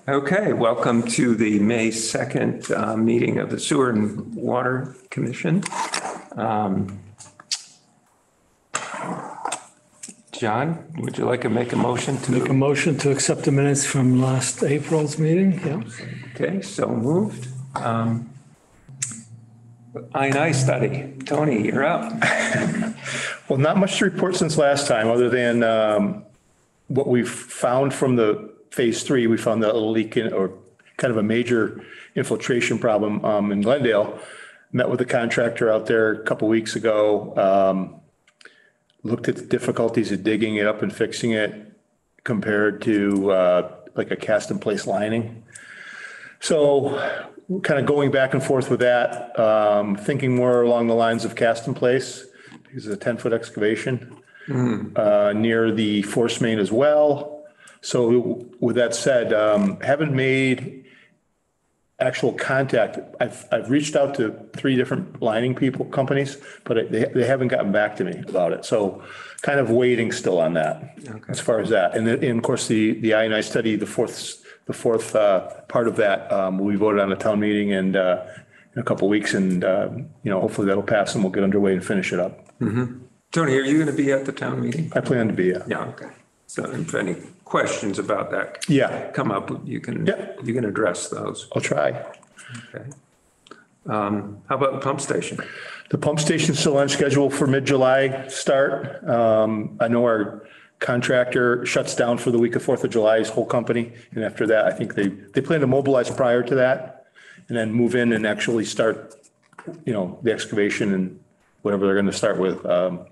Okay, welcome to the May 2nd meeting of the Sewer and Water Commission. John, would you like to make a motion to? Make a motion to accept the minutes from last April's meeting, yeah. Okay, so moved. I&I study. Tony, you're up. Well, not much to report since last time, other than what we've found from the phase 3. We found that little leak or kind of a major infiltration problem in Glendale. Met with the contractor out there a couple weeks ago. Looked at the difficulties of digging it up and fixing it compared to like a cast in place lining. So kind of going back and forth with that, thinking more along the lines of cast in place because it's a 10-foot excavation near the force main as well. So with that said, haven't made actual contact. I've reached out to 3 different lining companies, but they haven't gotten back to me about it. So kind of waiting still on that as far as that. And of course the I&I study, the fourth part of that will be voted on a town meeting and in a couple of weeks, and hopefully that'll pass and we'll get underway and finish it up. Mm-hmm. Tony, are you going to be at the town meeting? I plan to be. Yeah. Okay. So if any questions about that come up, you can address those. I'll try. Okay. How about the pump station? The pump station's still on schedule for mid-July start. I know our contractor shuts down for the week of 4th of July, his whole company. And after that, I think they plan to mobilize prior to that and then move in and actually start, the excavation and whatever they're going to start with on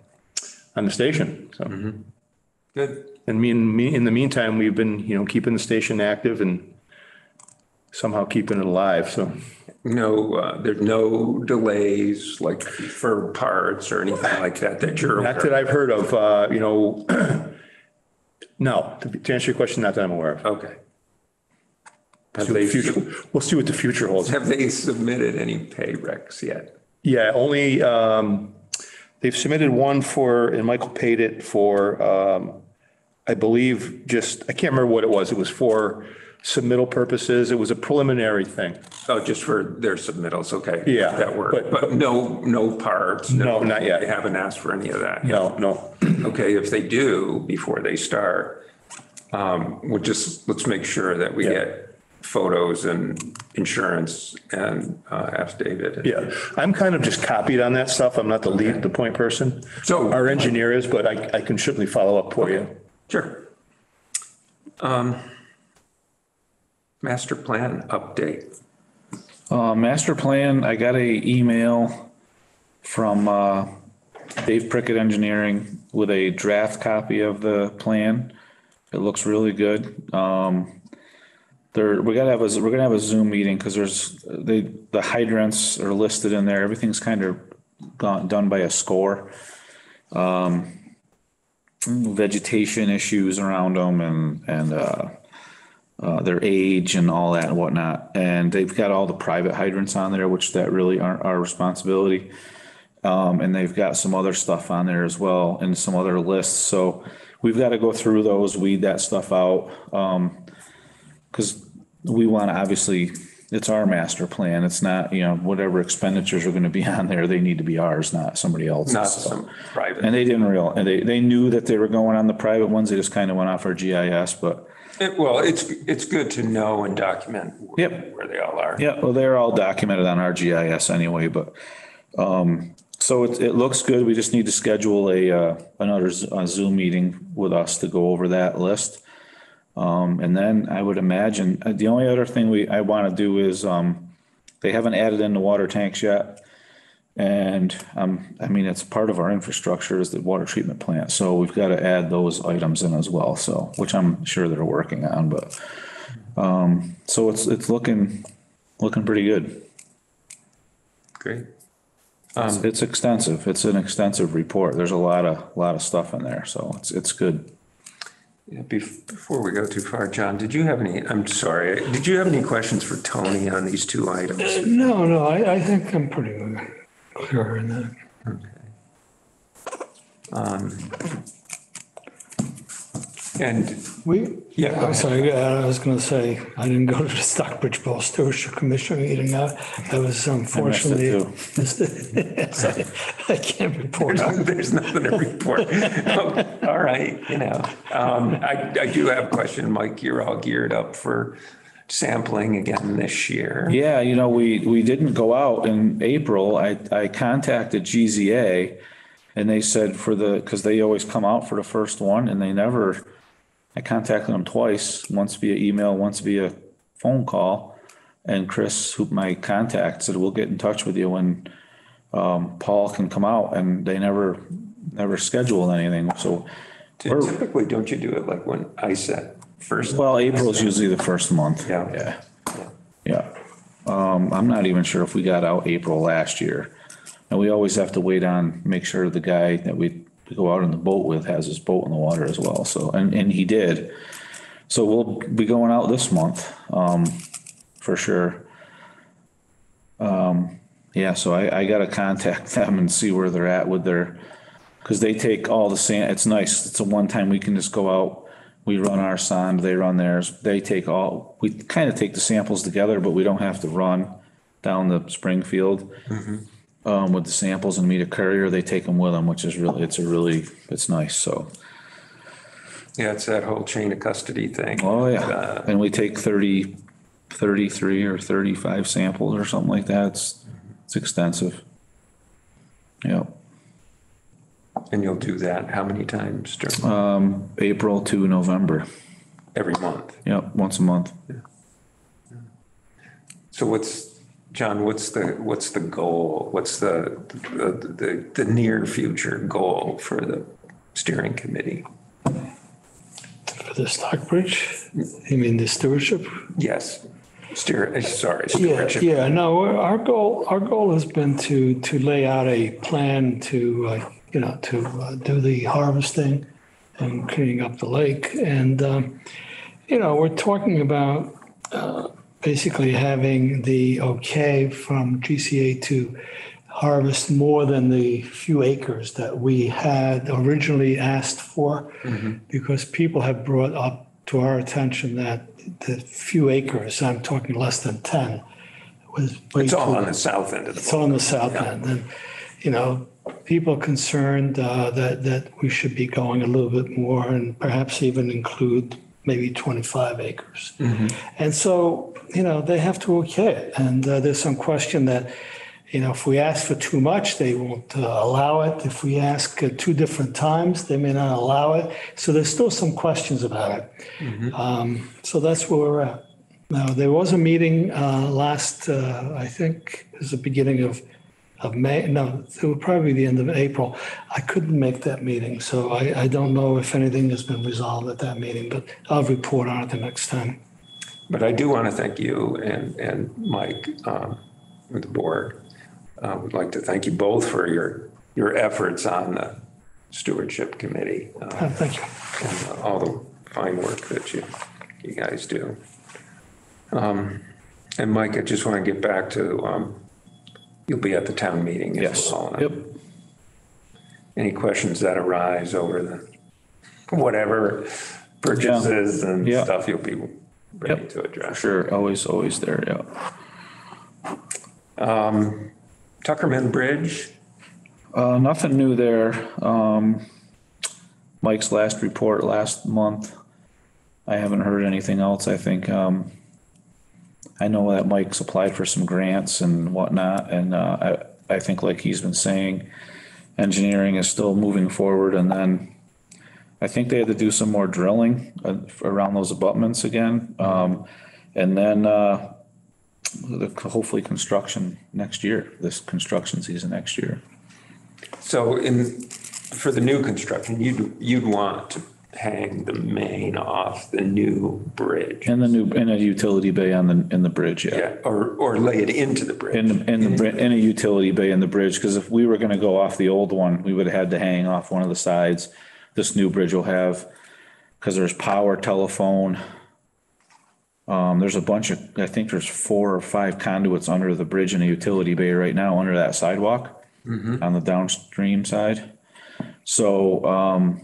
the station. So Good. And in the meantime, we've been, keeping the station active and somehow keeping it alive. So there's no delays like for parts or anything like that you're aware of. not that I've heard of, no, to answer your question, not that I'm aware of. Okay. We'll see what the future holds. Have they submitted any pay recs yet? Yeah, only, they've submitted one and Michael paid it for, I believe I can't remember what it was. It was for submittal purposes. It was a preliminary thing. Oh, just for their submittals. Okay. Yeah. That worked. But no parts. No, not yet. They haven't asked for any of that. No. Okay. If they do before they start, let's make sure that we get photos and insurance and affidavit. Yeah, I'm kind of just copied on that stuff. I'm not the point person. So our engineer is, but I can certainly follow up for you. Sure. Master plan update. Master plan, I got a email from Dave Prickett Engineering with a draft copy of the plan. It looks really good. We're gonna have a Zoom meeting because the hydrants are listed in there. Everything's kind of done by a score. Vegetation issues around them and their age and all that and whatnot. And they've got all the private hydrants on there, which that really aren't our responsibility. And they've got some other stuff on there as well and some other lists. So we've got to go through those, weed that stuff out. Because we want to, obviously, it's our master plan. It's not, whatever expenditures are going to be on there, they need to be ours, not somebody else's. Not some private. And they didn't realize, they knew that they were going on the private ones. They just kind of went off our GIS, but. It's good to know and document where they all are. Yeah, well, they're all documented on our GIS anyway, but, so it looks good. We just need to schedule another Zoom meeting with us to go over that list. And then I would imagine the only other thing I want to do is, they haven't added in the water tanks yet. And, it's part of our infrastructure is the water treatment plant. So we've got to add those items in as well. So, which I'm sure they're working on, but, so it's looking pretty good. Great. It's extensive. It's an extensive report. There's a lot of stuff in there. So it's good. Yeah, before we go too far, John, did you have any questions for Tony on these 2 items? No, I think I'm pretty clear in that. Okay. And Yeah, go I'm ahead. sorry, I was going to say, I didn't go to the Stockbridge Bowl Stewardship Commission meeting. I was unfortunately. too. So I can't report on it. there's nothing to report. All right, I do have a question, Mike. You're all geared up for sampling again this year. Yeah, we didn't go out in April. I contacted GZA and they said because they always come out for the first one and I contacted them twice, once via email, once via phone call. And Chris, who my contact, said, we'll get in touch with you when Paul can come out, and they never scheduled anything. So Typically, don't you do it like when I set first? well, April's usually the first month. Yeah. Yeah. I'm not even sure if we got out April last year. And we always have to wait on, make sure the guy that we go out on the boat with has his boat in the water as well. So, and he did. So we'll be going out this month, for sure. Yeah, so I gotta contact them and see where they're at with cause they take all the sand. It's nice. It's a one time we can just go out. We run our sand, they run theirs. We kind of take the samples together, but we don't have to run down the Springfield. With the samples and meet a courier, they take them with them, which is it's nice. So. Yeah, it's that whole chain of custody thing. Oh, yeah. And we take 33 or 35 samples or something like that. It's extensive. Yeah. And you'll do that how many times during? April to November. Every month. Yep, once a month. So John, what's the goal? What's the near future goal for the steering committee? For the Stockbridge, you mean the stewardship? Yes. Stewardship. Yeah, no, our goal has been to lay out a plan to do the harvesting and cleaning up the lake. And, we're talking about basically having the okay from GCA to harvest more than the few acres that we had originally asked for, because people have brought up to our attention that the few acres, I'm talking less than 10, was way It's all too- on the south end of the. It's on the south end. And, people concerned that we should be going a little bit more and perhaps even include maybe 25 acres. And so, they have to okay it. And there's some question that, if we ask for too much, they won't allow it. If we ask 2 different times, they may not allow it. So there's still some questions about it. So that's where we're at. Now, there was a meeting last, I think it was the beginning of May. No, it would probably be the end of April. I couldn't make that meeting, so I don't know if anything has been resolved at that meeting, but I'll report on it the next time. But I do want to thank you and Mike, with the board. Would like to thank you both for your efforts on the stewardship committee. Thank you. And all the fine work that you guys do. And Mike, I just want to get back to, you'll be at the town meeting as Yes. well. Yep. Any questions that arise over the whatever purchases and Yeah. stuff, you'll be ready Yep. to address. Sure. Always there. Yeah. Tuckerman Bridge, Nothing new there. Mike's last report last month. I haven't heard anything else. I think, I know that Mike's applied for some grants and whatnot. And, I think like he's been saying, engineering is still moving forward. And then I think they had to do some more drilling around those abutments again. And then, hopefully construction next year, this construction season next year. so for the new construction, you'd want to hang the main off the new bridge. And in a utility bay in the bridge, yeah. Yeah, or lay it into the bridge. In a utility bay in the bridge, because if we were gonna go off the old one, we would have had to hang off one of the sides. This new bridge will have, because there's power, telephone. There's a bunch of, I think there's 4 or 5 conduits under the bridge in a utility bay right now, under that sidewalk on the downstream side. So,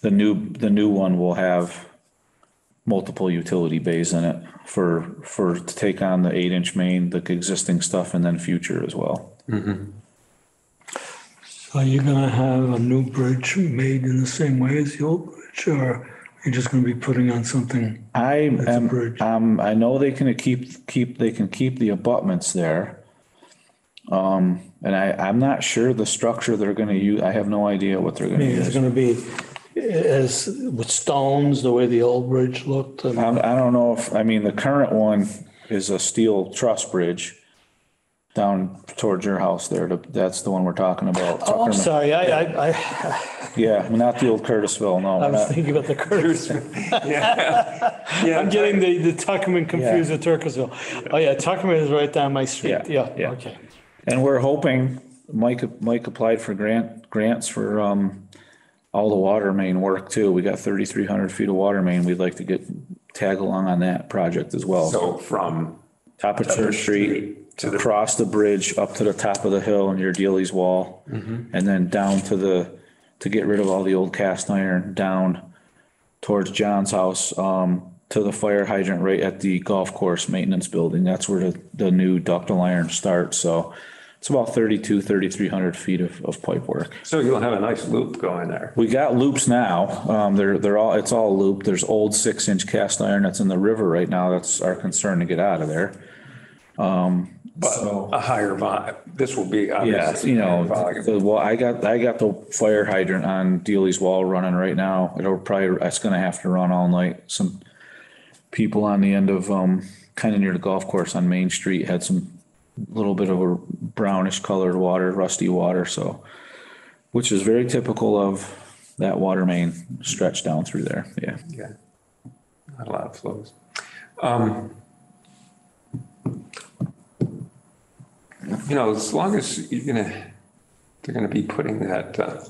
The new one will have multiple utility bays in it to take on the 8-inch main, the existing stuff, and then future as well. So you're gonna have a new bridge made in the same way as the old bridge, or you're just gonna be putting on something? I That's a am, bridge. I know they can keep the abutments there. And I'm not sure the structure they're gonna use. I have no idea what they're I gonna mean, it's use. gonna be as with stones, the way the old bridge looked. I don't know the current one is a steel truss bridge down towards your house there. That's the one we're talking about. Oh, I'm sorry, Yeah, not the old Curtisville, no. I we're was not. thinking about the Curtis. Yeah. I'm getting the Tuckerman confused Yeah. with Turkersville. Oh, yeah, Tuckerman is right down my street. Yeah, Yeah, yeah. okay. And we're hoping, Mike applied for grants for, all the water main work too. We got 3,300 feet of water main. We'd like to tag along on that project as well. So from Top of Church Street to the- across the bridge up to the top of the hill near Dealey's Wall. And then down to get rid of all the old cast iron, down towards John's house, to the fire hydrant right at the golf course maintenance building. That's where the new ductile iron starts. So it's about 3,300 feet of pipe work. So you'll have a nice loop going there. We got loops now. It's all looped. There's old 6-inch cast iron that's in the river right now. That's our concern to get out of there. But a higher volume, this will be Yeah, obviously. higher volume. well, I got the fire hydrant on Dealey's Wall running right now. It's gonna have to run all night. Some people on the end of, kind of near the golf course on Main Street had some little bit of a brownish colored water, rusty water, which is very typical of that water main stretch down through there. Yeah. Yeah, not a lot of flows. As long as they're gonna be putting that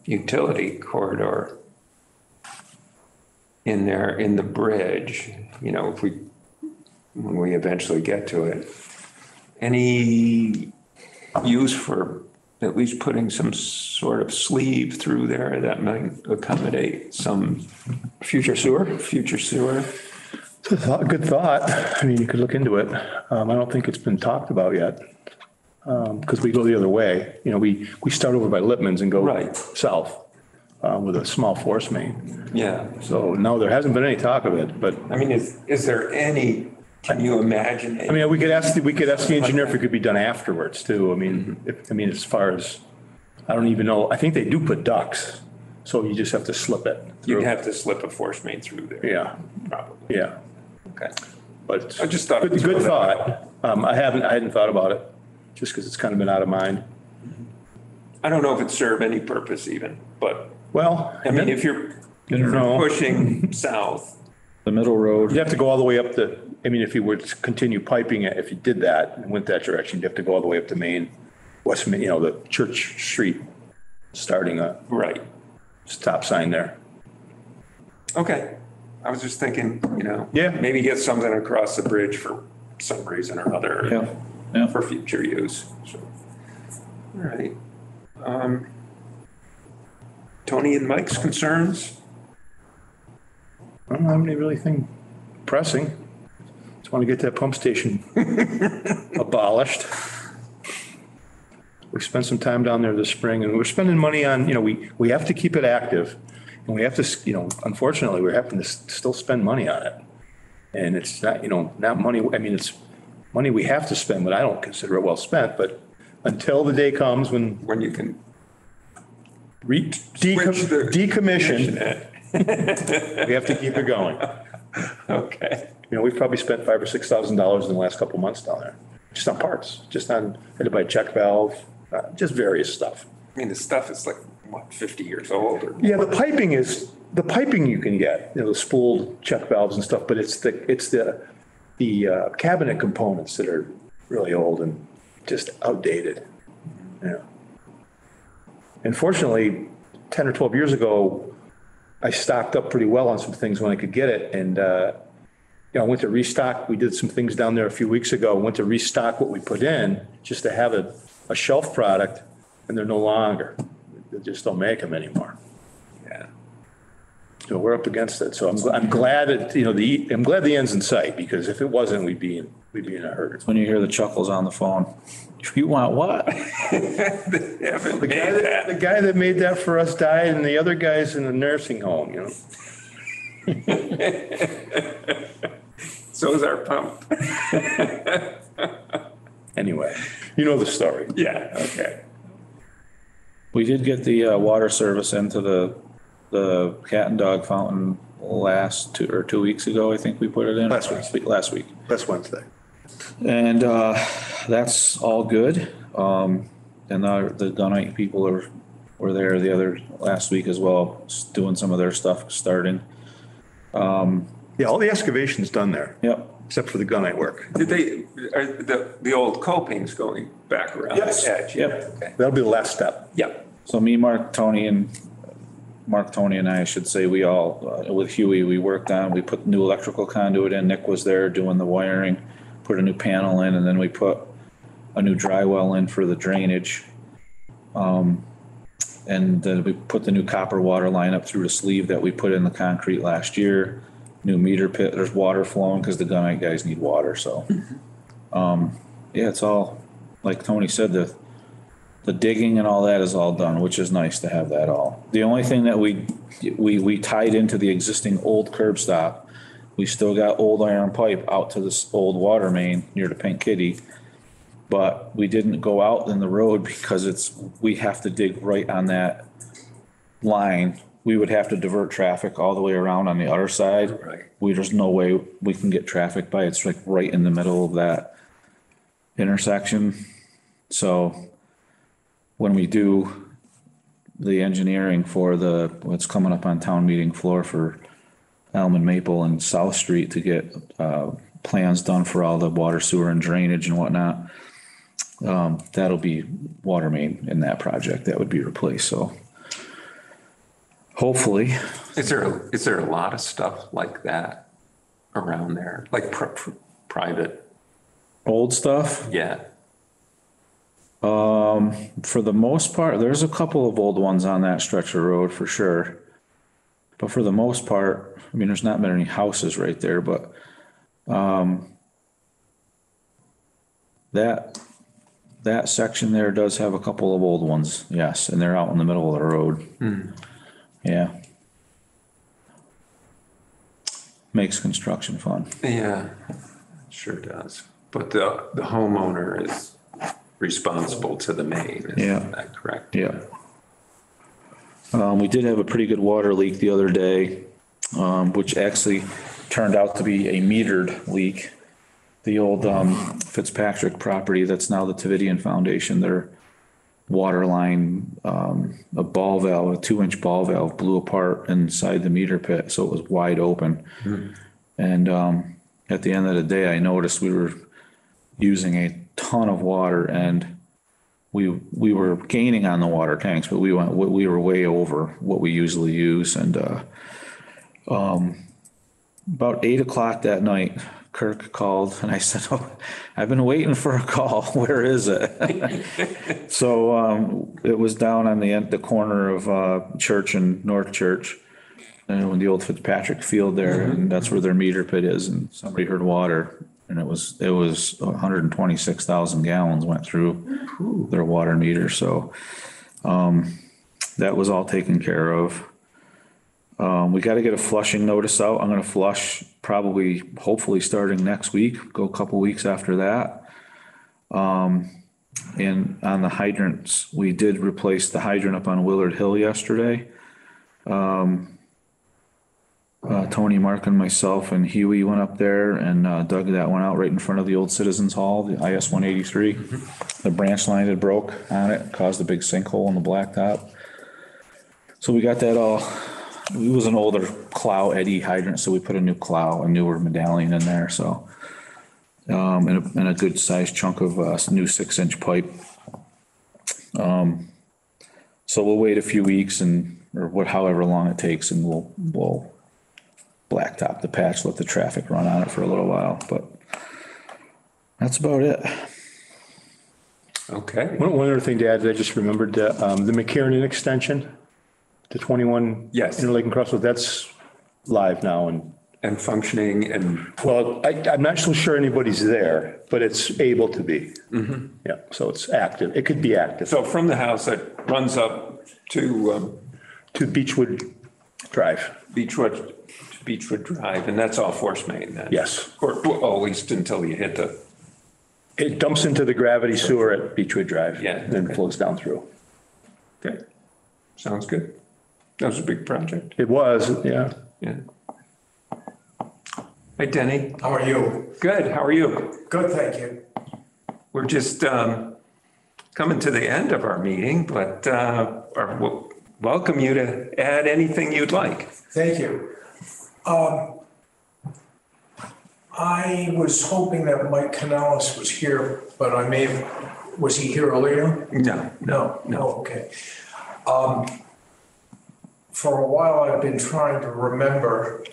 utility corridor in there, in the bridge, when we eventually get to it, any use for at least putting some sort of sleeve through there that might accommodate some Future sewer? future sewer? Good thought. I mean, you could look into it. I don't think it's been talked about yet. Because we go the other way. We start over by Lippman's and go Right. south with a small force main. Yeah. So no, there hasn't been any talk of it, but I mean, is there any, can you imagine? I mean, we could ask the engineer if it could be done afterwards too. I mean, as far as, I don't even know, I think they do put ducts. So you just have to slip it You'd through. have to slip a force main through there. Yeah, Probably. yeah. Okay. But I just thought. good thought. I hadn't thought about it just because it's kind of been out of mind. I don't know if it served any purpose even, but Well, I mean, if you're No. pushing south, The middle road. you'd have to go all the way up if you were to continue piping it, if you did that and went that direction, you'd have to go all the way up to West Main, the Church Street, starting a right. stop sign there. Okay. I was just thinking, Yeah. maybe get something across the bridge for some reason or other. Yeah, yeah. For future use. So, all right. Tony and Mike's concerns? I don't have anything pressing. Just want to get that pump station abolished. We spent some time down there this spring and we're spending money on, we have to keep it active. And we have to, unfortunately, we're having to still spend money on it. And it's not, not money, it's money we have to spend, but I don't consider it well spent. But until the day comes when When you can decommission, it. we have to keep it going. Okay. We've probably spent $5,000 or $6,000 in the last couple of months down there, just on parts, just on, had to buy a check valve, just various stuff. I mean, the stuff is like, 50 years old or? Yeah, the piping you can get, the spooled check valves and stuff, but it's the cabinet components that are really old and just outdated. Yeah. Unfortunately, 10 or 12 years ago, I stocked up pretty well on some things when I could get it. And, I went to restock. We did some things down there a few weeks ago. Went to restock what we put in just to have a shelf product, and they're no longer. They just don't make them anymore. Yeah. we're up against it. So I'm glad I'm glad the end's in sight, because if it wasn't, we'd be in a hurry. When you hear the chuckles on the phone, you want what? The guy that made that for us died, and the other guy's in a nursing home, So is our pump. Anyway, you know the story. Yeah, okay. We did get the water service into the cat and dog fountain last 2 weeks ago. I think we put it in. Last week. That's Wednesday. And that's all good. And the gunite people were there last week as well, doing some of their stuff starting. Yeah, all the excavation's done there. Yep. Except for the gunite work. Did are the old coping's going back around Yes. the edge? Yep. Okay. That'll be the last step. Yep. So me, Mark, Tony, and I should say, we all, with Huey, we worked on, we put new electrical conduit in. Nick was there doing the wiring, put a new panel in, and then we put a new dry well in for the drainage. And then we put the new copper water line up through the sleeve that we put in the concrete last year. New meter pit, there's water flowing because the gunite guys need water, so. Yeah, it's all, like Tony said, the digging and all that is all done, which is nice to have that all. The only thing that we tied into the existing old curb stop, we still got old iron pipe out to this old water main near the Pink Kitty. But we didn't go out in the road because we have to dig right on that line. We would have to divert traffic all the way around on the other side. Right. There's no way we can get traffic by. It's like right in the middle of that intersection. So when we do the engineering for what's coming up on town meeting floor for Elm and Maple and South Street to get plans done for all the water, sewer and drainage and whatnot, that'll be water main in that project that would be replaced. So hopefully. Is there a lot of stuff like that around there, like private? Old stuff? Yeah. For the most part, there's a couple of old ones on that stretch of road for sure. But for the most part, I mean, there's not been any houses right there, but that section there does have a couple of old ones, yes, and they're out in the middle of the road. Yeah. Makes construction fun. Yeah, it sure does. But the homeowner is responsible to the main, is that correct? Yeah. We did have a pretty good water leak the other day, which actually turned out to be a metered leak. The old Fitzpatrick property, that's now the Tavidian Foundation, their water line, a ball valve, a 2-inch ball valve blew apart inside the meter pit, so it was wide open. And at the end of the day, I noticed we were using a ton of water, and we were gaining on the water tanks, but we were way over what we usually use. And about 8 o'clock that night, Kirk called and I said, "Oh, I've been waiting for a call. Where is it?" So it was down on the corner of Church and North Church, and when the old Fitzpatrick field there, and that's where their meter pit is. And somebody heard water, and it was 126,000 gallons went through their water meter. So that was all taken care of. We got to get a flushing notice out. I'm going to flush hopefully starting next week, go a couple weeks after that. And on the hydrants, we did replace the hydrant up on Willard Hill yesterday. Tony, Mark, and myself and Huey went up there and dug that one out right in front of the old Citizens Hall, the IS 183. The branch line had broke on it, caused a big sinkhole in the blacktop. So we got that all. It was an older Clow Eddy hydrant, so we put a newer medallion in there. So, and a good sized chunk of new 6-inch pipe. So we'll wait a few weeks however long it takes, and we'll blacktop the patch, let the traffic run on it for a little while. But that's about it. Okay. One other thing to add that I just remembered, the McKiernan extension, the 21 Yes. Interlake and Crossroads, live now and functioning and, well, I'm not so sure anybody's there, but it's able to be. Yeah, so it's active. It could be active. so from the house that runs up to To Beechwood Drive. Beechwood Drive, and that's all force main then? Yes. Or, well, at least until you hit the, It dumps into the gravity sewer at Beechwood Drive. Yeah, Then okay. flows down through. okay, sounds good. That was a big project, It was, yeah. yeah. Hi, Denny. How are you? Good, how are you? Good, thank you. We're just coming to the end of our meeting, but we'll welcome you to add anything you'd like. Thank you. I was hoping that Mike Canales was here, but I may have, was he here earlier? No, No, okay. For a while, I've been trying to remember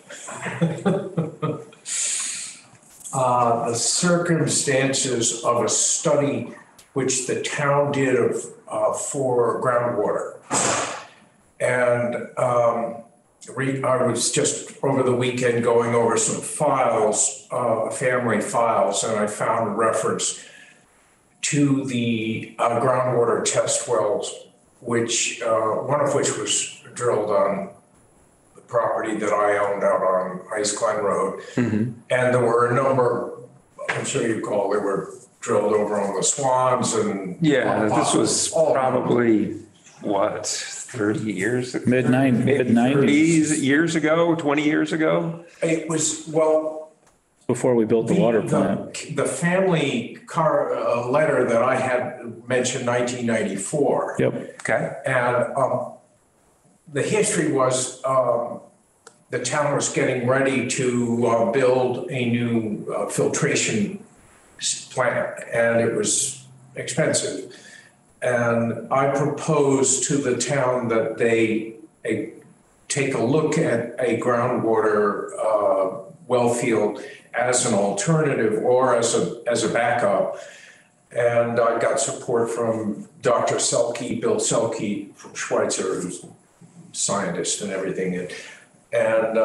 the circumstances of a study which the town did for groundwater. And I was just over the weekend going over some files, family files, and I found a reference to the groundwater test wells, which one of which was drilled on the property that I owned out on Ice Glen Road. And there were a number, I'm sure you recall, they were drilled over on the Swans and. yeah, this was all- probably, what, 30 years? Mid-90s. Years ago, 20 years ago? It was, well, Before we built the water plant. the family letter that I had mentioned 1994. Yep. Okay, And the history was the town was getting ready to build a new filtration plant, and it was expensive. And I proposed to the town that they take a look at a groundwater well field as an alternative or as a backup. And I got support from Dr. Selke, Bill Selke from Schweitzer, who's a scientist and everything. And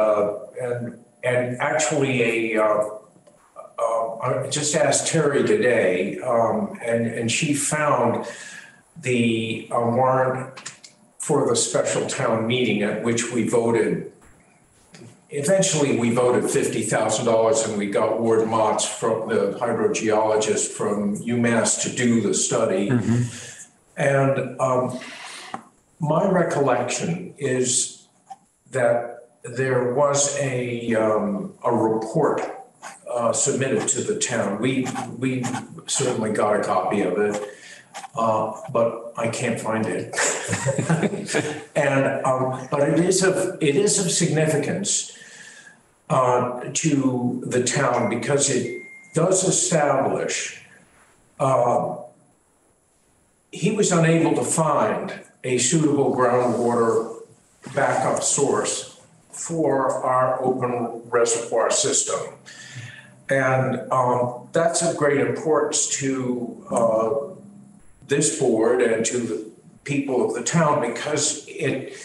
actually I just asked Terry today, and she found the warrant for the special town meeting at which we voted. Eventually, we voted $50,000 and we got Ward Motz, from the hydrogeologist from UMass, to do the study. And my recollection is that there was a report submitted to the town. We certainly got a copy of it, but I can't find it. And but it is of significance to the town because it does establish. He was unable to find a suitable groundwater backup source for our open reservoir system. And that's of great importance to this board and to the people of the town because it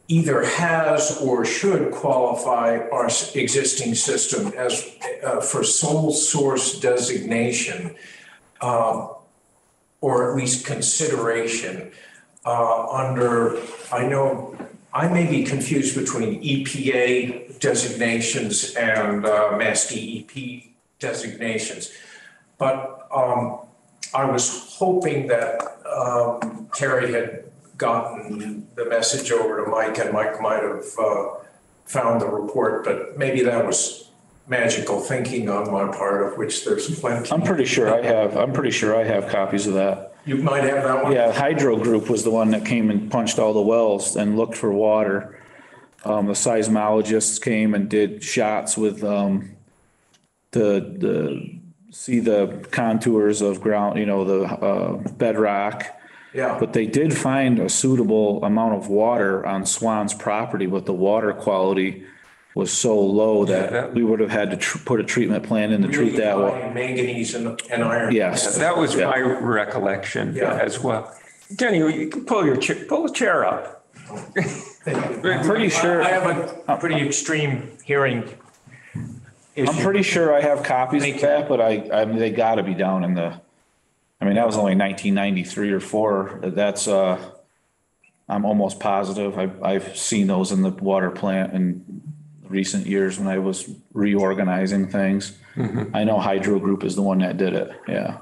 either has or should qualify our existing system as for sole source designation, or at least consideration under, I know, I may be confused between EPA designations and Mass DEP designations, but I was hoping that Terry had gotten the message over to Mike and Mike might have found the report, but maybe that was magical thinking on my part, of which there's plenty. I'm pretty sure I have copies of that. You might have that one. Yeah, Hydro Group was the one that came and punched all the wells and looked for water. The seismologists came and did shots with see the contours of ground, the bedrock. Yeah. But they did find a suitable amount of water on Swan's property, but the water quality was so low that we would have had to put a treatment plan in to treat that water. Manganese and iron. Yes. that was my recollection Yeah. as well. Jenny, you can pull a chair up. Pretty sure. I have a pretty extreme hearing issue. I'm pretty sure I have copies of that, but I mean, they gotta be down in the, I mean, that was only 1993 or 4. That's, I'm almost positive. I've seen those in the water plant in recent years when I was reorganizing things. I know Hydro Group is the one that did it, yeah.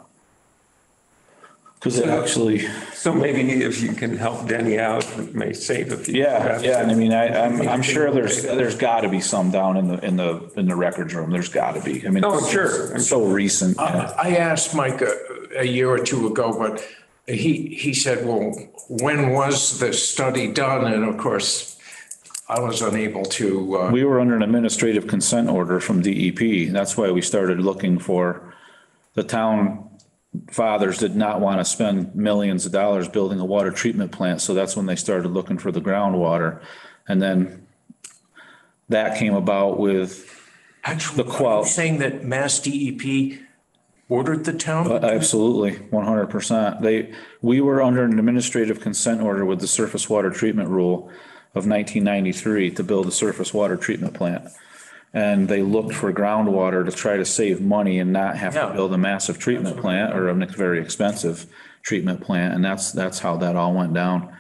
Because it actually, So maybe if you can help Denny out, it may save a few. yeah, and I mean, I'm sure there's gotta be some down in the records room. There's gotta be. I mean, Oh, sure. it's so recent. Yeah. I asked Mike a year or two ago, but he said, well, when was the study done? And of course, I was unable to. We were under an administrative consent order from DEP. That's why we started looking for, the town fathers did not want to spend millions of dollars building a water treatment plant. So that's when they started looking for the groundwater. And then that came about with Actually, the are you saying that Mass DEP ordered the town? absolutely, 100%. We were under an administrative consent order with the surface water treatment rule of 1993 to build a surface water treatment plant. And they looked for groundwater to try to save money and not have to Yeah. build a massive treatment plant or a very expensive treatment plant. And that's how that all went down.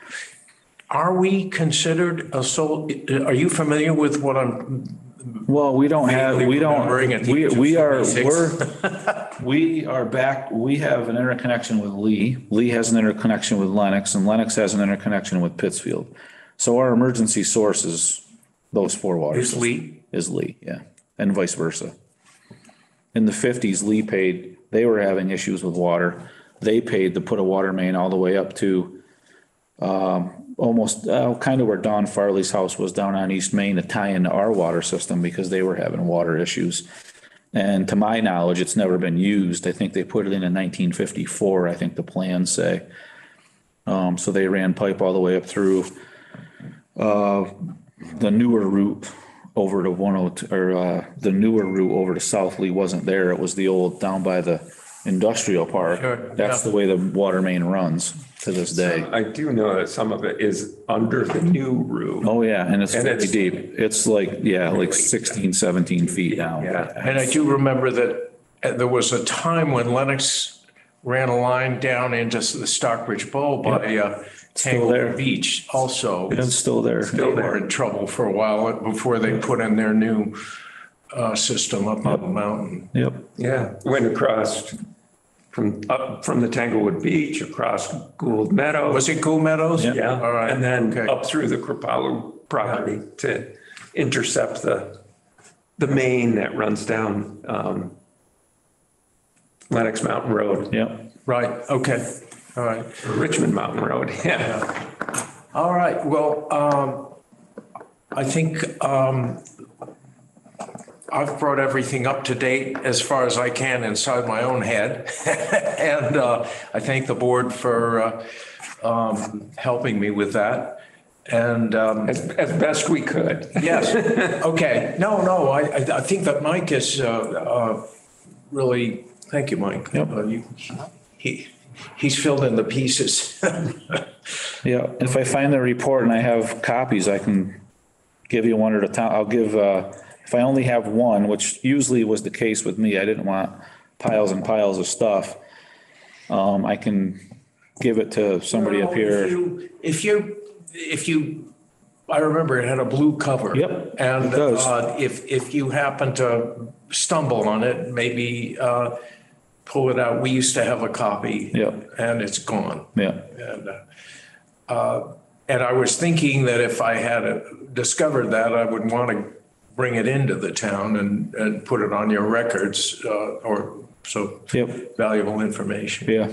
Are we considered a sole, are you familiar with what I'm, Well, we don't have, we Remembering at don't, the age of we are, 26. we are back, we have an interconnection with Lee. Lee has an interconnection with Lennox, and Lennox has an interconnection with Pittsfield. So our emergency source is those 4 water Is systems. Lee? Is Lee, yeah, and vice versa. In the 50s, Lee paid, they were having issues with water. They paid to put a water main all the way up to almost kind of where Don Farley's house was down on East Main to tie into our water system because they were having water issues. And to my knowledge, it's never been used. I think they put it in 1954, I think the plans say. So they ran pipe all the way up through the newer route over to 102, or the newer route over to South Lee wasn't there. It was the old down by the industrial park. Sure, That's yeah. the way the water main runs to this day. I do know that some of it is under the new roof. Oh, yeah, and it's And really it's- deep. It's like, yeah, like 16, 17 feet down. Yeah. and I do remember that there was a time when Lennox ran a line down into the Stockbridge Bowl by there. Tangle Beach also. It's still there. They were in trouble for a while before they put in their new system up on the mountain. Yep. Yeah, went across up from the Tanglewood Beach, across Gould Meadows. Was it Cool Meadows? Yeah, All right. and then Okay. up through the Kripalu property to intercept the main that runs down Lennox Mountain Road, Yep. Right, okay, all right. Richmond Mountain Road, yeah. All right, well, I think I've brought everything up to date as far as I can inside my own head. And I thank the board for helping me with that. And As best we could. yes, okay, no, I think that Mike is really, thank you, Mike. Yep. He's filled in the pieces. Yeah, if I find the report and I have copies, I can give you one at a time. I'll give, if I only have one, which usually was the case with me, I didn't want piles and piles of stuff. I can give it to somebody up here. If you, I remember it had a blue cover. Yep, And it does. if you happen to stumble on it, maybe pull it out. We used to have a copy. Yep. And it's gone. Yeah, And I was thinking that if I had discovered that, I would want to bring it into the town and put it on your records, or so Yep. valuable information. yeah.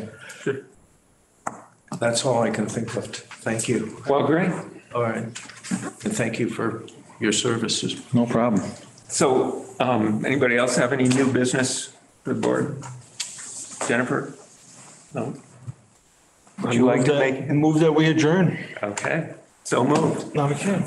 That's all I can think of. Thank you. Well, great. All right. And thank you for your services. No problem. So, anybody else have any new business for the board? Jennifer? No? Would you like to make? Move that we adjourn. Okay, so moved. Okay.